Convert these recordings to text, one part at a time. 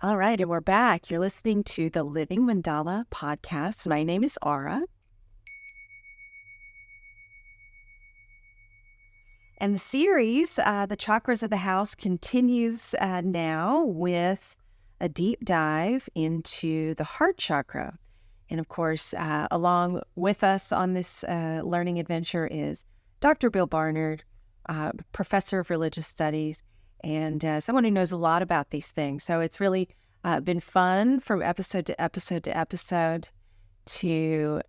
All right, and we're back. You're listening to the Living Mandala podcast. My name is Aura. And the series, The Chakras of the House, continues now with a deep dive into the heart chakra. And of course, along with us on this learning adventure is Dr. Bill Barnard, professor of religious studies, and someone who knows a lot about these things. So it's really been fun from episode to episode to episode to,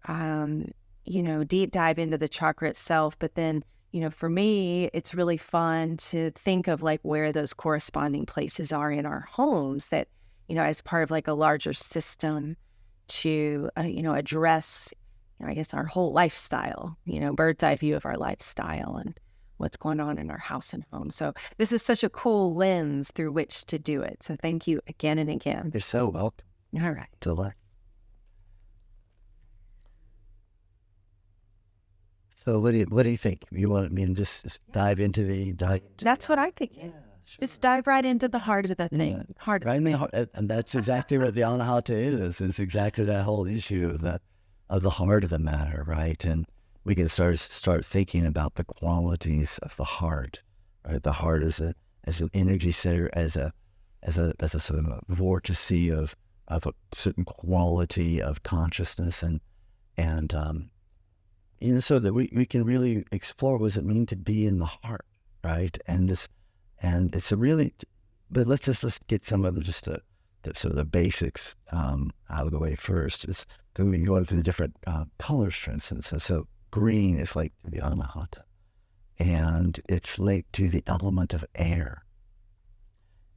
deep dive into the chakra itself. But then, for me, it's really fun to think of like where those corresponding places are in our homes that, as part of like a larger system to, address, I guess our whole lifestyle, bird's eye view of our lifestyle and what's going on in our house and home. So this is such a cool lens through which to do it. So thank you again and again. You're so welcome. All right. To learn. So what do you think? You want me to just dive into That's what I think. Yeah, sure. Just dive right into the heart of the thing. Yeah. Heart. Right in the heart, and that's exactly what the anahata is. It's exactly that whole issue of the heart of the matter, right? And we can start thinking about the qualities of the heart, right? The heart as an energy center, as a sort of a vortice of a certain quality of consciousness, and so that we can really explore what does it mean to be in the heart, right? And it's a really, but let's get some of the sort of the basics out of the way first. Is we can go through the different colors, for instance. And so green is like the anahata, and it's linked to the element of air,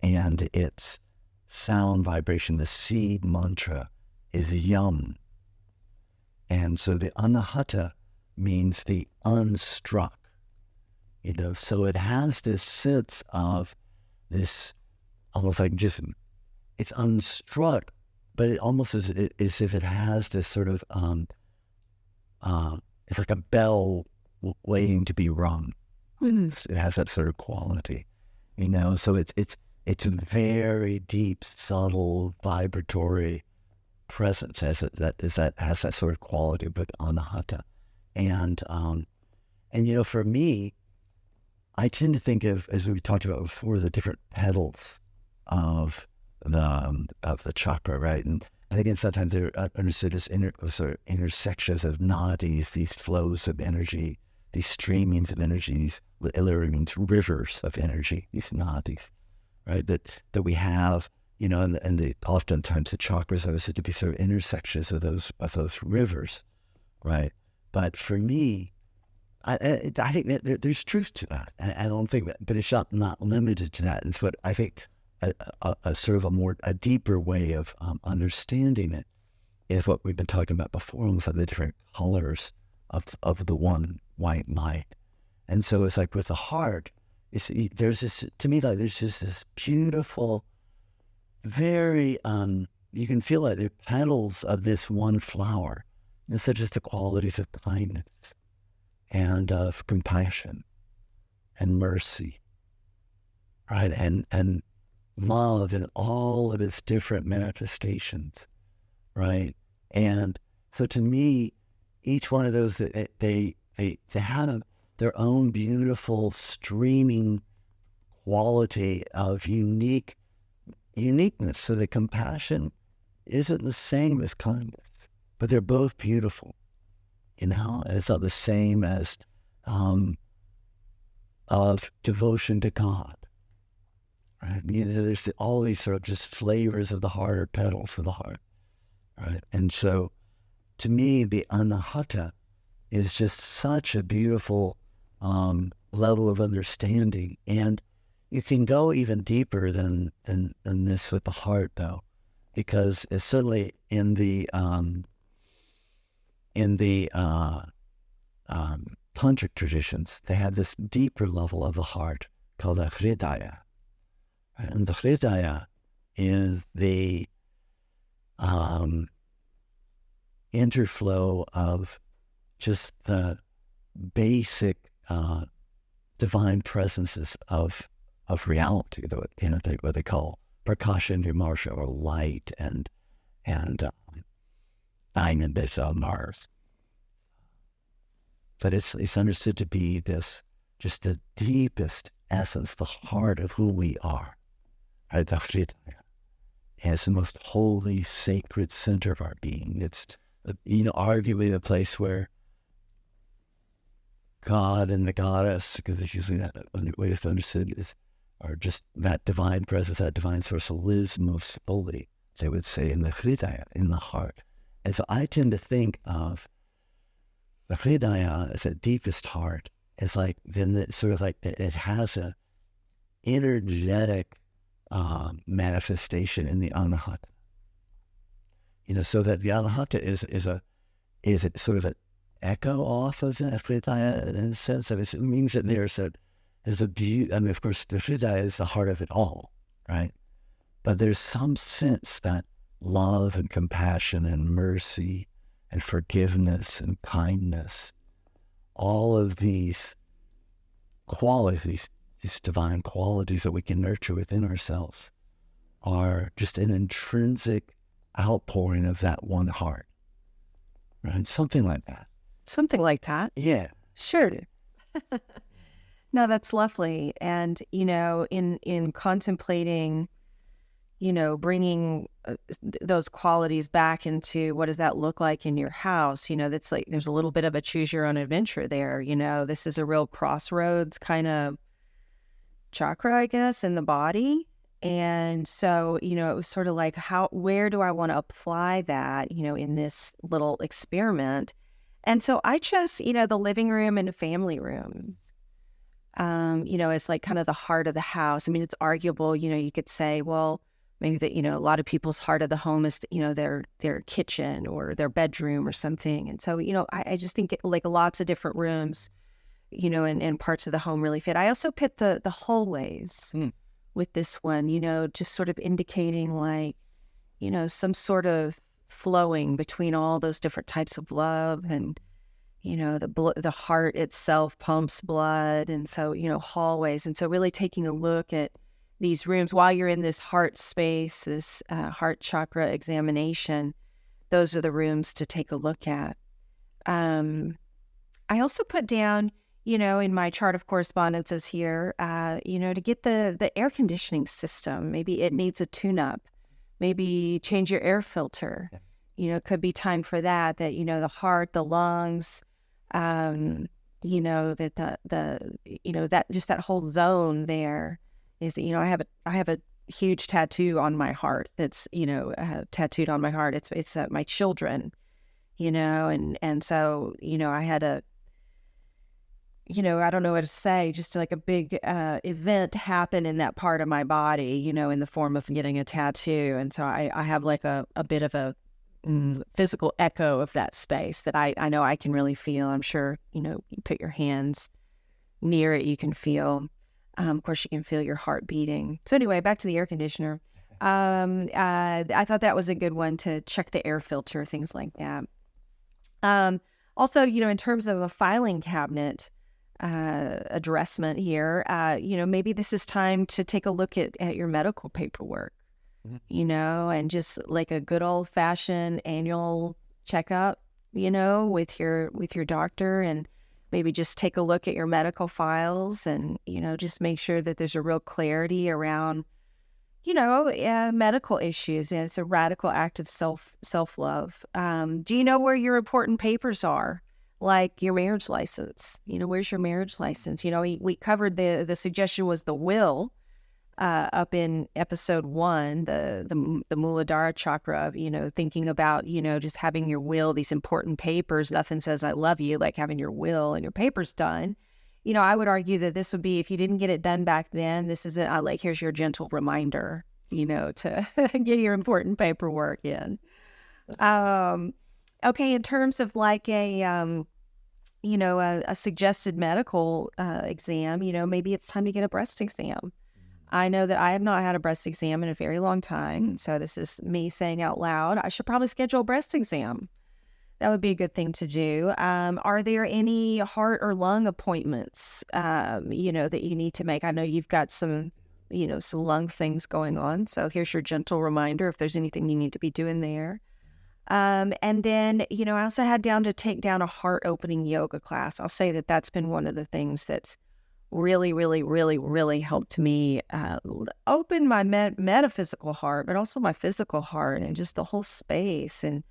and its sound vibration, the seed mantra, is yum. And so the anahata means the unstruck, so it has this sense of this almost like just, it's unstruck, but it almost is as if it has this sort of, it's like a bell waiting to be rung. It has that sort of quality, so it's a very deep, subtle, vibratory presence has that sort of quality with anahata. And for me, I tend to think of, as we talked about before, the different petals of the chakra, right? And again, sometimes they're understood as intersections of nadis, these flows of energy, these streamings of energy, these literally means rivers of energy, these nadis, right? That we have, and oftentimes the chakras are said to be sort of intersections of those rivers, right? But for me, I think that there's truth to that. I don't think that, but it's not limited to that. It's what I think a sort of a deeper way of understanding it is what we've been talking about before, almost like the different colors of the one white light. And so it's like with the heart, there's just this beautiful, very you can feel it. The petals of this one flower, such as the qualities of kindness and of compassion and mercy, right? And love in all of its different manifestations, right? And so to me, each one of those, they have their own beautiful streaming quality of uniqueness. So the compassion isn't the same as kindness, but they're both beautiful. It's not the same as of devotion to God, right? There's all these sort of just flavors of the heart, or petals of the heart, right? And so, to me, the anahata is just such a beautiful level of understanding, and you can go even deeper than this with the heart, though, because it's certainly in the tantric traditions, they have this deeper level of the heart called the hridaya. And the hridaya is the interflow of just the basic divine presences of reality, what they call percussion, martial or light, and dynamism on Mars. But it's understood to be this, just the deepest essence, the heart of who we are. Right? The Hridaya. And it's the most holy, sacred center of our being. It's, arguably the place where God and the goddess, because it's usually that way it's understood, are just that divine presence, that divine source lives most fully, they would say, in the Hridaya, in the heart. And so I tend to think of the Hridaya as the deepest heart. It's like, then it's sort of like it has a energetic manifestation in the Anahata. So that the Anahata is a sort of an echo off of the Hridaya in a sense of it. It means that there's a beauty. I mean, of course, the Hridaya is the heart of it all, right? But there's some sense that love and compassion and mercy and forgiveness and kindness, all of these qualities, these divine qualities that we can nurture within ourselves, are just an intrinsic outpouring of that one heart, right? Something like that. Something like that. Yeah. Sure. No, that's lovely. And, in contemplating, bringing those qualities back into what does that look like in your house, that's like, there's a little bit of a choose your own adventure there. This is a real crossroads kind of chakra, I guess, in the body. And so, it was sort of like, where do I want to apply that, in this little experiment? And so I chose, the living room and the family room. It's like kind of the heart of the house. I mean, it's arguable, you could say, well, maybe that, a lot of people's heart of the home is, their kitchen or their bedroom or something. And so, I just think like lots of different rooms, and parts of the home really fit. I also picked the hallways with this one, just sort of indicating like, some sort of flowing between all those different types of love. And the heart itself pumps blood, and so hallways. And so really taking a look at these rooms while you're in this heart space, this heart chakra examination, those are the rooms to take a look at. I also put down, in my chart of correspondences here, to get the air conditioning system. Maybe it needs a tune-up. Maybe change your air filter. It could be time for that, the heart, the lungs, that that just that whole zone there is, I have a huge tattoo on my heart that's, tattooed on my heart. It's my children, and so, I had a, I don't know what to say, just like a big event happen in that part of my body, in the form of getting a tattoo. And so I have like a bit of a physical echo of that space that I know I can really feel. I'm sure, you put your hands near it, you can feel. Of course, you can feel your heart beating. So anyway, back to the air conditioner. I thought that was a good one to check the air filter, things like that. Also, in terms of a filing cabinet addressment here, maybe this is time to take a look at your medical paperwork. And just like a good old fashioned annual checkup, with your doctor, and maybe just take a look at your medical files and, just make sure that there's a real clarity around, medical issues. And it's a radical act of self-love. Do you know where your important papers are? Like your marriage license, where's your marriage license? We covered the suggestion was the will, up in episode 1, the Muladhara chakra of, thinking about, just having your will, these important papers. Nothing says I love you like having your will and your papers done. I would argue that this would be, if you didn't get it done back then, this isn't like, here's your gentle reminder, to get your important paperwork in. Okay. In terms of like a suggested medical exam, maybe it's time to get a breast exam. I know that I have not had a breast exam in a very long time. So this is me saying out loud, I should probably schedule a breast exam. That would be a good thing to do. Are there any heart or lung appointments, that you need to make? I know you've got some some lung things going on. So here's your gentle reminder if there's anything you need to be doing there. And then, I also had to take down a heart opening yoga class. I'll say that that's been one of the things that's really, really, really, really helped me open my metaphysical heart, but also my physical heart and just the whole space. And,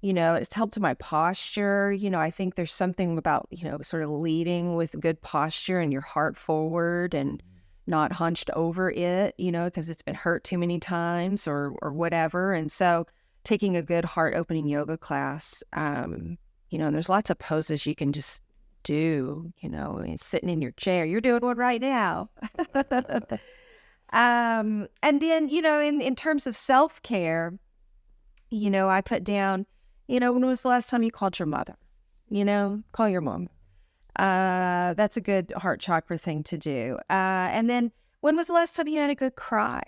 it's helped my posture. I think there's something about, sort of leading with good posture and your heart forward and not hunched over it, because it's been hurt too many times or whatever. And so taking a good heart opening yoga class, and there's lots of poses you can just do, sitting in your chair. You're doing one right now. And then, in terms of self-care, I put down, when was the last time you called your mother? Call your mom. That's a good heart chakra thing to do. And then when was the last time you had a good cry?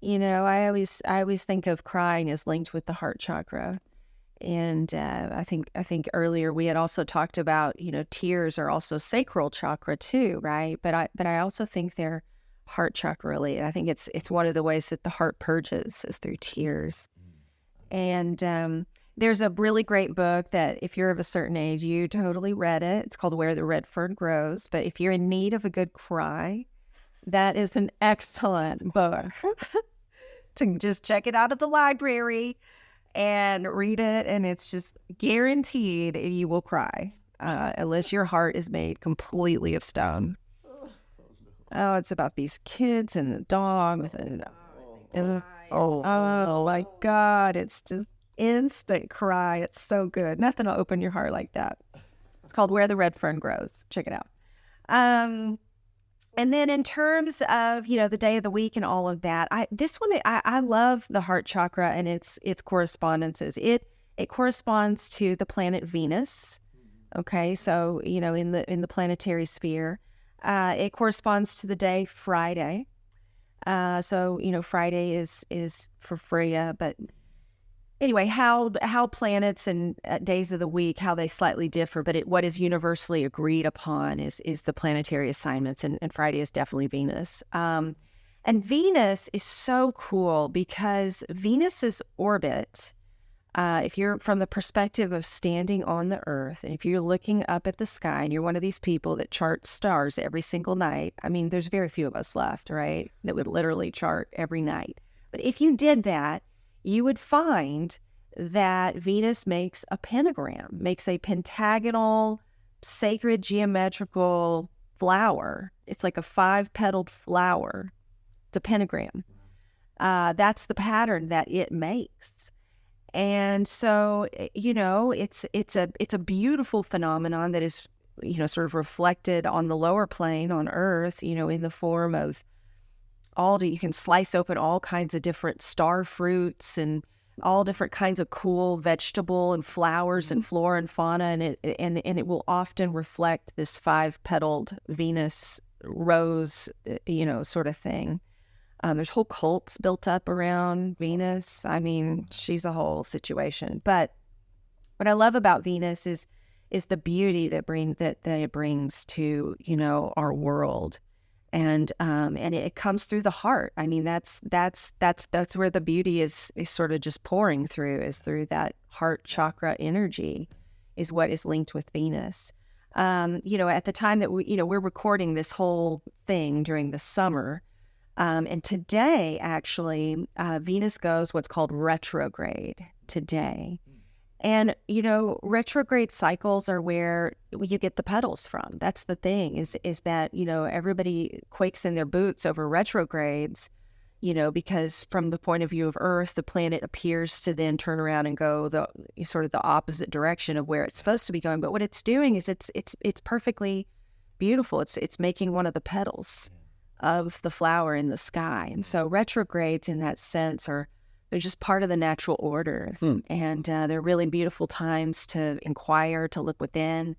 I always think of crying as linked with the heart chakra. And I think earlier we had also talked about, tears are also sacral chakra too, right? But I also think they're heart chakra related. I think it's one of the ways that the heart purges is through tears. And there's a really great book that if you're of a certain age, you totally read it. It's called Where the Red Fern Grows. But if you're in need of a good cry, that is an excellent book. To just check it out at the library and read it, and it's just guaranteed you will cry unless your heart is made completely of stone. Oh, it's about these kids and the dogs and oh my God, it's just instant cry. It's so good. Nothing will open your heart like that. It's called Where the Red Fern Grows. Check it out. And then in terms of, the day of the week and all of that, I love the heart chakra and its correspondences. It corresponds to the planet Venus. Okay. So, in the planetary sphere, it corresponds to the day Friday. So, Friday is for Freya, but anyway, how planets and days of the week, how they slightly differ, but what is universally agreed upon is the planetary assignments, and Friday is definitely Venus. And Venus is so cool because Venus's orbit, if you're from the perspective of standing on the Earth, and if you're looking up at the sky and you're one of these people that charts stars every single night, I mean, there's very few of us left, right, that would literally chart every night. But if you did that, you would find that Venus makes a pentagram, makes a pentagonal, sacred geometrical flower. It's like a 5-petaled flower. It's a pentagram. That's the pattern that it makes. And so, it's a beautiful phenomenon that is, sort of reflected on the lower plane on Earth, in the form of you can slice open all kinds of different star fruits and all different kinds of cool vegetable and flowers and flora and fauna, and it will often reflect this 5-petaled Venus rose, sort of thing. There's whole cults built up around Venus. I mean, she's a whole situation. But what I love about Venus is the beauty that it brings to our world. And it comes through the heart. I mean, that's where the beauty is sort of just pouring through, is through that heart chakra energy, is what is linked with Venus. At the time that we're recording this whole thing during the summer, and today actually Venus goes what's called retrograde today. And, retrograde cycles are where you get the petals from. That's the thing is that, everybody quakes in their boots over retrogrades, because from the point of view of Earth, the planet appears to then turn around and go the opposite direction of where it's supposed to be going. But what it's doing is it's perfectly beautiful. It's making one of the petals of the flower in the sky. And so retrogrades in that sense they're just part of the natural order. And they're really beautiful times to inquire, to look within,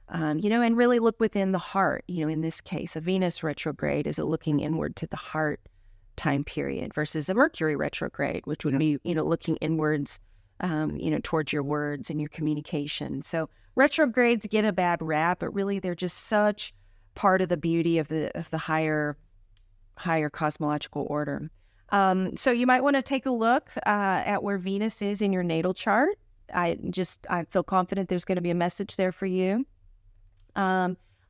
and really look within the heart. In this case, a Venus retrograde is looking inward to the heart time period versus a Mercury retrograde, which would be, looking inwards, towards your words and your communication. So retrogrades get a bad rap, but really they're just such part of the beauty of the higher higher cosmological order. So you might want to take a look at where Venus is in your natal chart. I feel confident there's going to be a message there for you.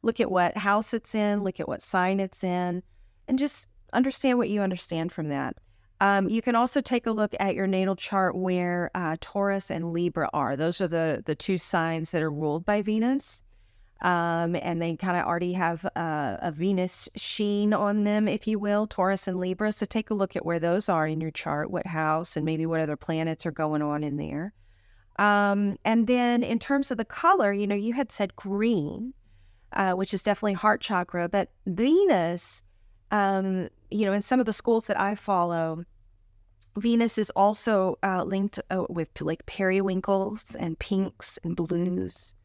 Look at what house it's in, look at what sign it's in, and just understand what you understand from that. You can also take a look at your natal chart where Taurus and Libra are. Those are the two signs that are ruled by Venus. And they kind of already have a Venus sheen on them, if you will, Taurus and Libra. So take a look at where those are in your chart, what house, and maybe what other planets are going on in there. And then in terms of the color, you had said green, which is definitely heart chakra, but Venus, in some of the schools that I follow, Venus is also linked with like periwinkles and pinks and blues.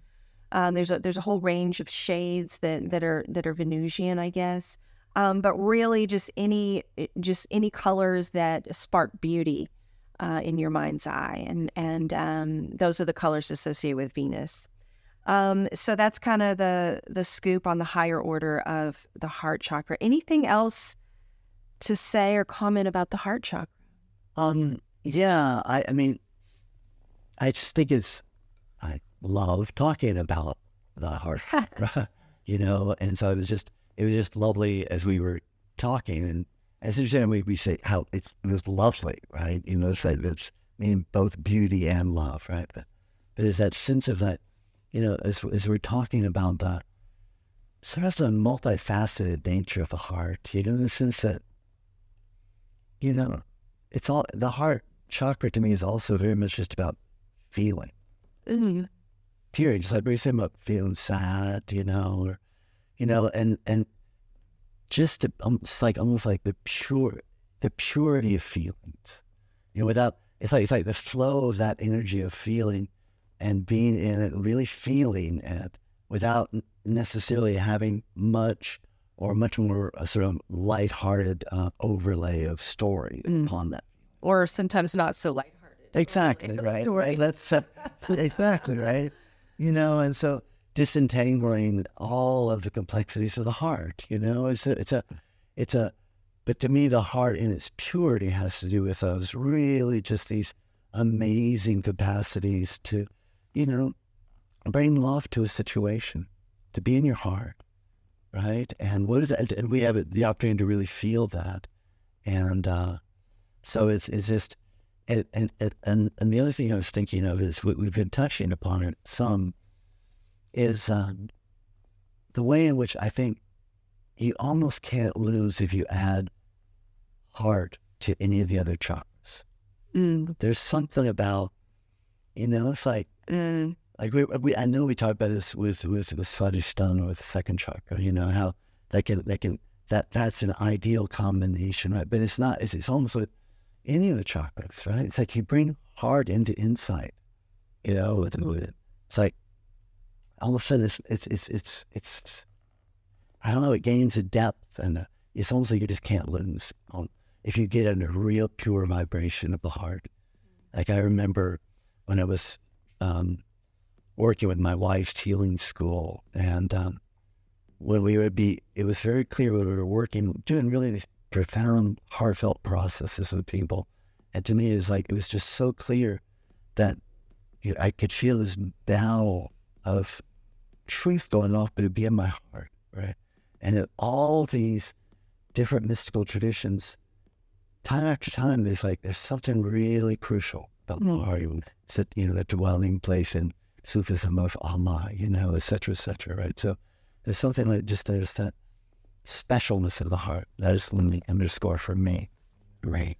There's a whole range of shades that are Venusian, I guess. But really just any colors that spark beauty in your mind's eye, and those are the colors associated with Venus. So that's kind of the scoop on the higher order of the heart chakra. Anything else to say or comment about the heart chakra? Yeah, I mean, I just think I love talking about the heart, and so it was just lovely as we were talking, and as we say how it was lovely, right? It's meaning both beauty and love, right? But there's that sense of that, as we're talking about the sort of the multifaceted nature of the heart, in the sense that, it's all, the heart chakra to me is also very much just about feeling. Mm-hmm. Period. Just like we say about feeling sad, and just it's like almost like the purity of feelings, without, it's like the flow of that energy of feeling and being in it, really feeling it without necessarily having much more a sort of lighthearted overlay of story upon that. Or sometimes not so lighthearted. Exactly, right? Right. That's exactly right. And so disentangling all of the complexities of the heart, but to me, the heart in its purity has to do with those really just these amazing capacities to, bring love to a situation, to be in your heart, right? And what is that? And we have the opportunity to really feel that. And so it's just, and the other thing I was thinking of is what we've been touching upon it some, is the way in which I think you almost can't lose if you add heart to any of the other chakras. There's something about, it's like, I know we talked about this with Svadhisthana or with the second chakra, how that's an ideal combination, right? But it's not, it's almost with any of the chakras, right? It's like you bring heart into insight, with it. It's like, all of a sudden it's I don't know, it gains a depth, and it's almost like you just can't lose if you get in a real pure vibration of the heart. Like I remember when I was working with my wife's healing school, and when it was very clear when we were working, doing really these profound, heartfelt processes with people. And to me, it was just so clear that I could feel this bell of truth going off, but it'd be in my heart, right? And in all these different mystical traditions, time after time, there's something really crucial about the heart. It's the dwelling place in Sufism of Allah, et cetera, right? So there's something like there's that specialness of the heart. That is the underscore for me. Right.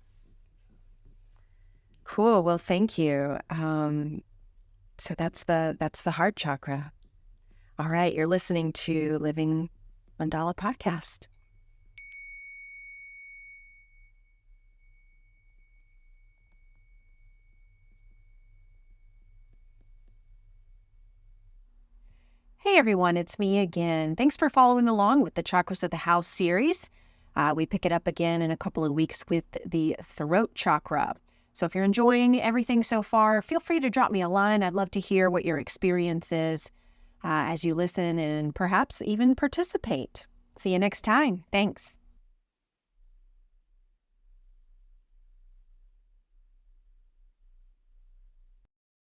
Cool. Well, thank you. So that's the heart chakra. All right. You're listening to Living Mandala Podcast. Hey everyone, it's me again. Thanks for following along with the Chakras of the House series. We pick it up again in a couple of weeks with the throat chakra. So if you're enjoying everything so far, feel free to drop me a line. I'd love to hear what your experience is as you listen and perhaps even participate. See you next time. Thanks.